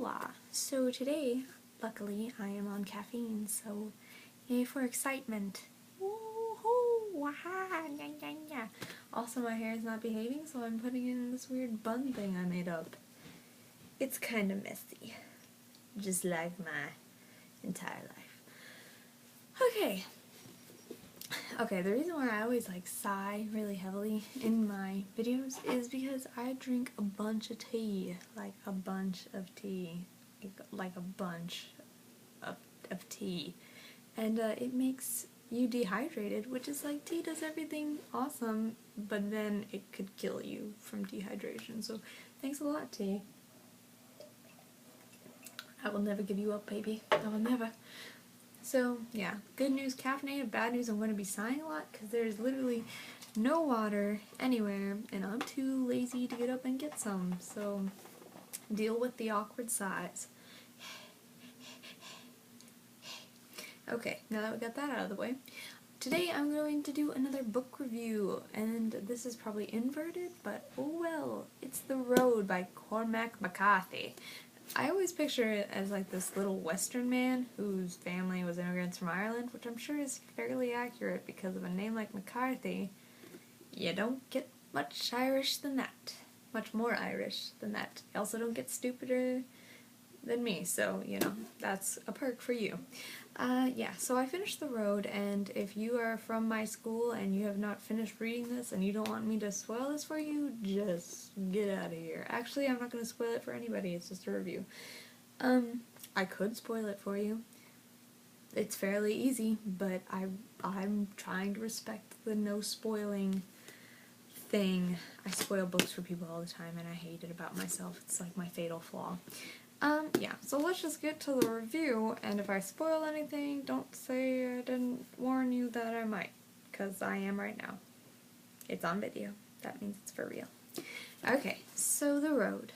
Hola! So today, luckily, I am on caffeine, so yay for excitement. Woohoo! Waha! Nya, nya, nya. Also, my hair is not behaving, so I'm putting it in this weird bun thing I made up. It's kind of messy. Just like my entire life. Okay, the reason why I always sigh really heavily in my videos is because I drink a bunch of tea. Like a bunch of tea. Like a bunch of tea. And it makes you dehydrated, which is like tea does everything awesome, but then it could kill you from dehydration. So thanks a lot, tea. I will never give you up, baby. I will never. So, yeah, good news, caffeinated, bad news, I'm going to be sighing a lot because there's literally no water anywhere, and I'm too lazy to get up and get some, so deal with the awkward sighs. Okay, now that we got that out of the way, today I'm going to do another book review, and this is probably inverted, but oh well. It's The Road by Cormac McCarthy. I always picture it as like this little western man whose family was immigrants from Ireland, which I'm sure is fairly accurate because of a name like McCarthy. You don't get much Irish than that. Much more Irish than that. You also don't get stupider than me, so, you know, that's a perk for you. Yeah, so I finished The Road, and if you are from my school and you have not finished reading this and you don't want me to spoil this for you, just get out of here. Actually, I'm not going to spoil it for anybody, it's just a review. I could spoil it for you. It's fairly easy, but I'm trying to respect the no spoiling thing. I spoil books for people all the time, and I hate it about myself. It's like my fatal flaw. Yeah, so let's just get to the review, and if I spoil anything, don't say I didn't warn you that I might, because I am right now. It's on video. That means it's for real. Okay, so The Road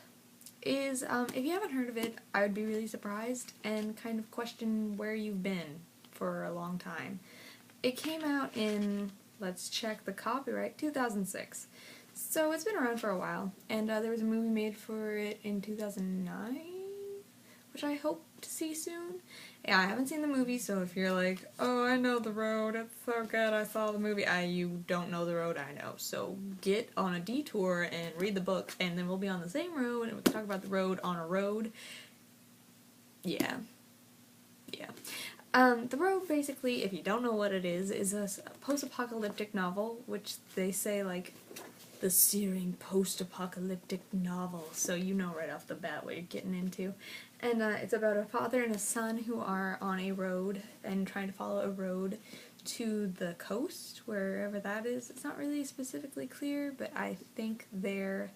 is, if you haven't heard of it, I would be really surprised and kind of question where you've been for a long time. It came out in, let's check the copyright, 2006. So it's been around for a while, and there was a movie made for it in 2009? Which I hope to see soon. Yeah, I haven't seen the movie, so if you're like, oh, I know The Road, it's so good, I saw the movie, you don't know The Road, I know. So get on a detour and read the book, and then we'll be on the same road, and we can talk about The Road on a road. Yeah. The Road, basically, if you don't know what it is a post-apocalyptic novel, which they say, like, the searing post-apocalyptic novel, so you know right off the bat what you're getting into. And it's about a father and a son who are on a road and trying to follow a road to the coast, wherever that is. It's not really specifically clear, but I think they're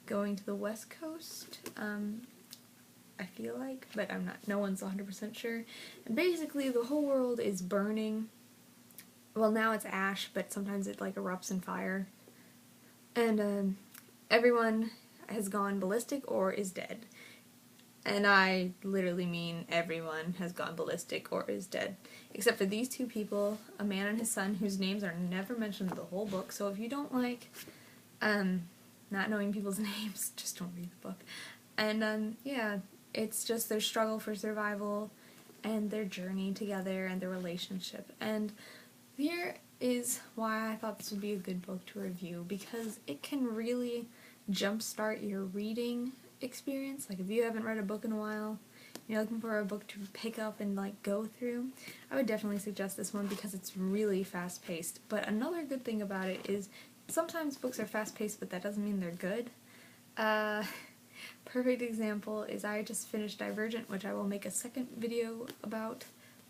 going to the west coast, I feel like, but I'm not, no one's 100% sure. And basically the whole world is burning. Well, now it's ash, but sometimes it erupts in fire. And everyone has gone ballistic or is dead. And I literally mean everyone has gone ballistic or is dead. Except for these two people, a man and his son, whose names are never mentioned in the whole book. So if you don't like not knowing people's names, just don't read the book. And yeah, it's just their struggle for survival and their journey together and their relationship. And here is why I thought this would be a good book to review, because it can really jumpstart your reading experience. Like, if you haven't read a book in a while, you're looking for a book to pick up and go through, I would definitely suggest this one because it's really fast-paced. But another good thing about it is sometimes books are fast-paced, but that doesn't mean they're good. Perfect example is I just finished Divergent, which I will make a second video about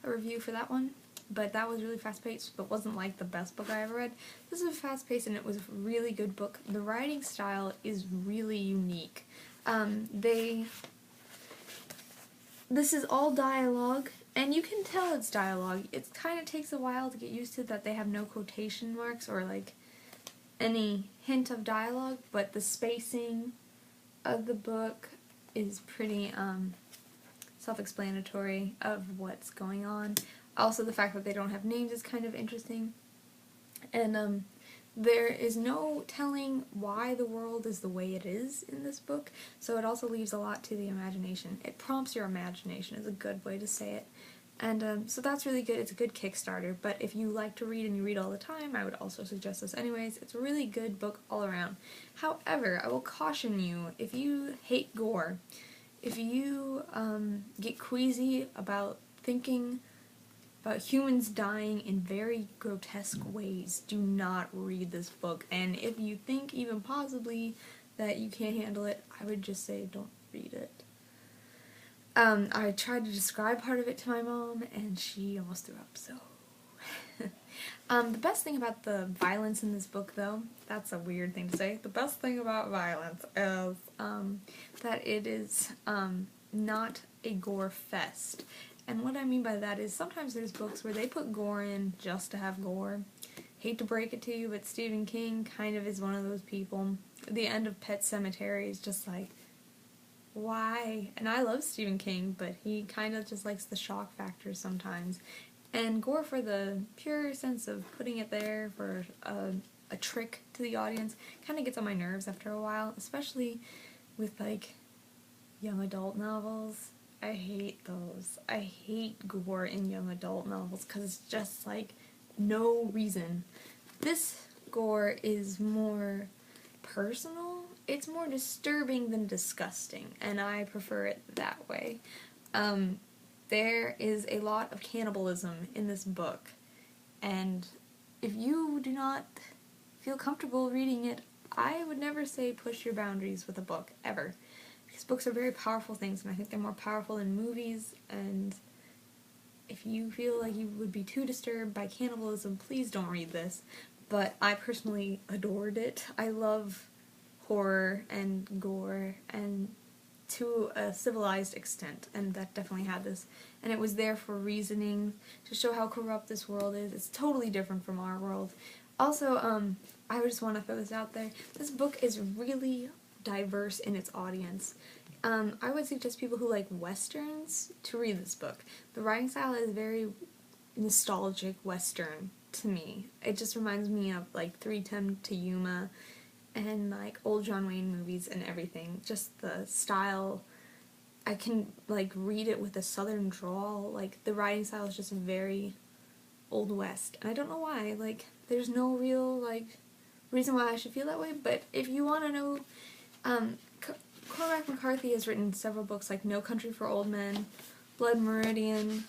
a review for that one. But that was really fast-paced, but wasn't like the best book I ever read. This is fast-paced and it was a really good book. The writing style is really unique. This is all dialogue, and you can tell it's dialogue. It kind of takes a while to get used to that they have no quotation marks or any hint of dialogue, but the spacing of the book is pretty self-explanatory of what's going on. Also, the fact that they don't have names is kind of interesting. And There is no telling why the world is the way it is in this book, so it also leaves a lot to the imagination. It prompts your imagination is a good way to say it. And so that's really good. It's a good Kickstarter, but if you like to read and you read all the time, I would also suggest this anyways. It's a really good book all around. However, I will caution you, if you hate gore, if you get queasy about thinking about humans dying in very grotesque ways, do not read this book. And if you think even possibly that you can't handle it, I would just say don't read it. I tried to describe part of it to my mom, and she almost threw up, so... The best thing about the violence in this book, though, that's a weird thing to say, the best thing about violence is that it is not a gore fest. And what I mean by that is sometimes there's books where they put gore in just to have gore. Hate to break it to you, but Stephen King kind of is one of those people. The end of Pet Sematary is just like, why? And I love Stephen King, but he kind of just likes the shock factor sometimes. And gore for the pure sense of putting it there for a trick to the audience kind of gets on my nerves after a while, especially with like young adult novels. I hate those. I hate gore in young adult novels because it's just like no reason. This gore is more personal. It's more disturbing than disgusting, and I prefer it that way. There is a lot of cannibalism in this book, and if you do not feel comfortable reading it, I would never say push your boundaries with a book, ever. Because books are very powerful things, and I think they're more powerful than movies, and if you feel like you would be too disturbed by cannibalism, please don't read this. But I personally adored it. I love horror and gore, and to a civilized extent, and that definitely had this. And it was there for reasoning, to show how corrupt this world is. It's totally different from our world. Also, I just want to throw this out there. This book is really diverse in its audience. I would suggest people who like westerns to read this book. The writing style is very nostalgic western to me. It just reminds me of like 3:10 to Yuma and like old John Wayne movies and everything. Just the style, I can like read it with a southern drawl. Like the writing style is just very Old West, and I don't know why. Like there's no real like reason why I should feel that way. But if you want to know, Cormac McCarthy has written several books like No Country for Old Men, Blood Meridian,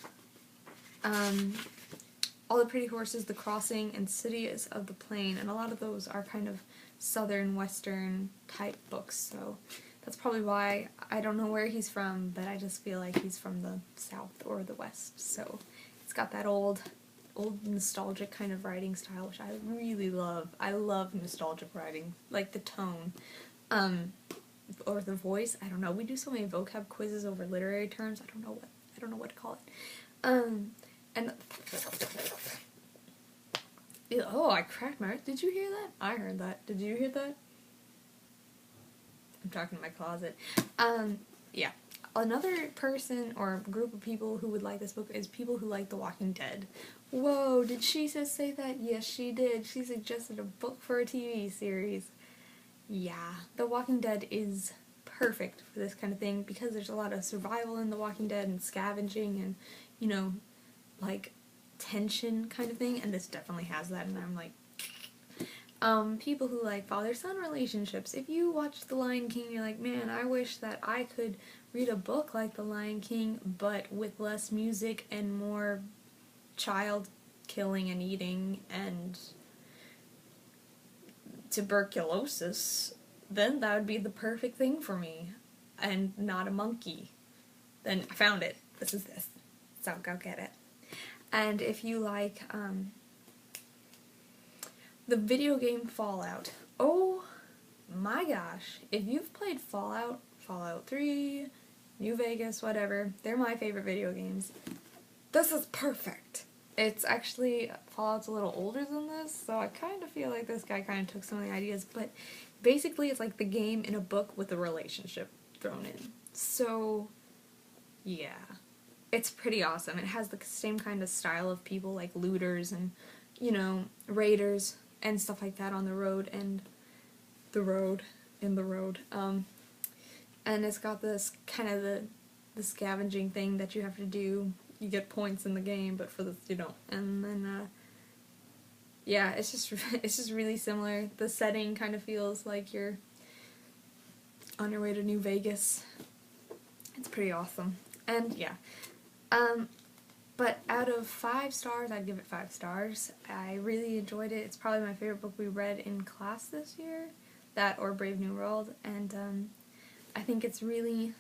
All the Pretty Horses, The Crossing, and Cities of the Plain, and a lot of those are kind of southern western type books, so that's probably why. I don't know where he's from, but I just feel like he's from the south or the west, so it's got that old nostalgic kind of writing style, which I really love. I love nostalgic writing, like the tone, or the voice. I don't know. We do so many vocab quizzes over literary terms. I don't know what to call it. And oh, I cracked my... Did you hear that? I heard that. Did you hear that? I'm talking to my closet. Yeah. Another person or group of people who would like this book is people who like The Walking Dead. Whoa, did she just say that? Yes, she did. She suggested a book for a TV series. Yeah, The Walking Dead is perfect for this kind of thing because there's a lot of survival in The Walking Dead and scavenging and, you know, like tension kind of thing, and this definitely has that, and I'm like, people who like father-son relationships. If you watch The Lion King, you're like, man, I wish that I could read a book like The Lion King, but with less music and more child killing and eating and tuberculosis, then that would be the perfect thing for me, and not a monkey. Then I found it. This is this. So go get it. And if you like, the video game Fallout, oh my gosh, if you've played Fallout, Fallout 3, New Vegas, whatever, they're my favorite video games. This is perfect. It's actually, Fallout's a little older than this, so I kind of feel like this guy kind of took some of the ideas, but basically it's like the game in a book with a relationship thrown in. So, yeah. It's pretty awesome. It has the same kind of style of people like looters and, you know, raiders. and stuff like that on the road, and the road, in the road. And it's got this kind of the scavenging thing that you have to do. You get points in the game, but for this you don't. And then, yeah, it's just really similar. The setting kind of feels like you're on your way to New Vegas. It's pretty awesome. And yeah. But out of 5 stars, I'd give it 5 stars. I really enjoyed it. It's probably my favorite book we read in class this year. That or Brave New World. And I think it's really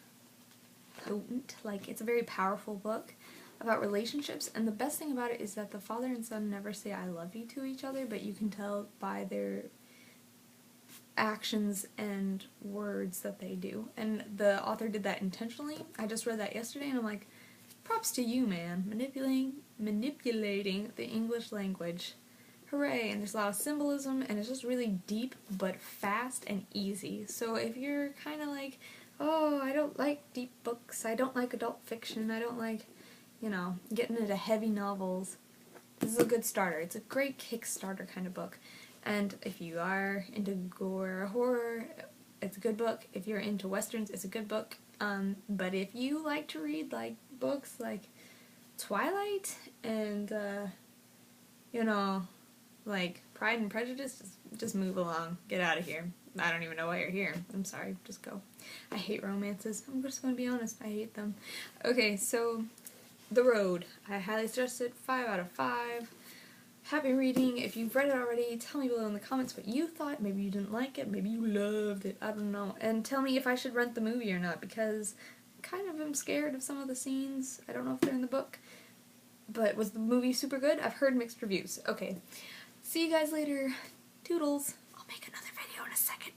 potent. Like, it's a very powerful book about relationships. And the best thing about it is that the father and son never say I love you to each other, but you can tell by their actions and words that they do. And the author did that intentionally. I just read that yesterday and I'm like, props to you, man. Manipulating the English language. Hooray. And there's a lot of symbolism and it's just really deep but fast and easy. So if you're kind of like, oh, I don't like deep books, I don't like adult fiction, I don't like, you know, getting into heavy novels, this is a good starter. It's a great Kickstarter kind of book. And if you are into gore or horror, it's a good book. If you're into westerns, it's a good book. But if you like to read like books like Twilight and you know, like Pride and Prejudice, just move along. Get out of here. I don't even know why you're here. I'm sorry. Just go. I hate romances. I'm just going to be honest. I hate them. Okay, so The Road. I highly suggest it. 5 out of 5. Happy reading. If you've read it already, tell me below in the comments what you thought. Maybe you didn't like it. Maybe you loved it. I don't know. And tell me if I should rent the movie or not, because I kind of am scared of some of the scenes. I don't know if they're in the book. But was the movie super good? I've heard mixed reviews. Okay. See you guys later. Toodles. I'll make another video in a second.